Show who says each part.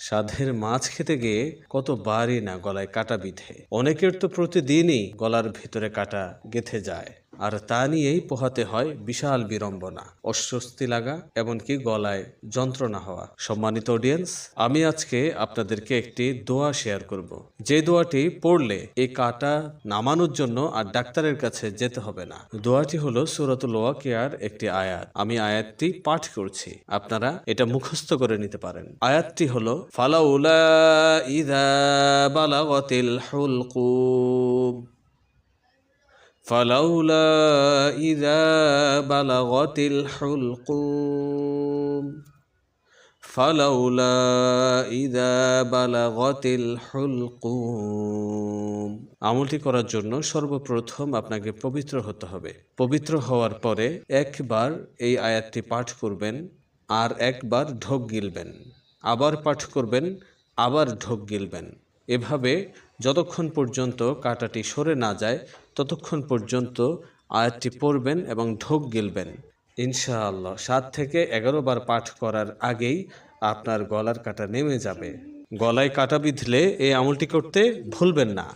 Speaker 1: সাধের মাছ খেতে গিয়ে কতবারই না গলায় কাটা বিঁধে। অনেকের তো প্রতিদিনই গলার ভিতরে কাটা গেঁথে যায়, আর তা নিয়েই পোহাতে হয় বিশাল বিড়ম্বনা, অস্বস্তি লাগা, এমনকি গলায় যন্ত্রণা হওয়া। সম্মানিত অডিয়েন্স, আমি আজকে আপনাদেরকে একটি দোয়া শেয়ার করব, যে দোয়াটি পড়লে এই কাটা নামানোর জন্য আর ডাক্তারের কাছে যেতে হবে না। দোয়াটি হলো সূরাতুল ওয়াকিয়ার একটি আয়াত। আমি আয়াতটি পাঠ করছি, আপনারা এটা মুখস্থ করে নিতে পারেন। আয়াতটি হলো ফালাউলা ইযা বালাগাতিল হুলকুম, ফালাউলা ইযা বালাগাতিল হুলকুম, ফালাউলা ইযা বালাগাতিল হুলকুম। আমলটি করার জন্য সর্বপ্রথম আপনাকে পবিত্র হতে হবে। পবিত্র হওয়ার পরে একবার এই আয়াতটি পাঠ করবেন, আর একবার ঢোক গিলবেন, আবার পাঠ করবেন, আবার ঢোক গিলবেন। এভাবে যতক্ষণ পর্যন্ত কাঁটাটি সরে না যায় ততক্ষণ পর্যন্ত আয়াতটি পড়বেন এবং ঢোক গিলবেন। ইনশাআল্লাহ 7 থেকে 11 বার পাঠ করার আগেই আপনার গলার কাটা নেমে যাবে। গলায় কাটা বিঁধলে এই আমলটি করতে ভুলবেন না।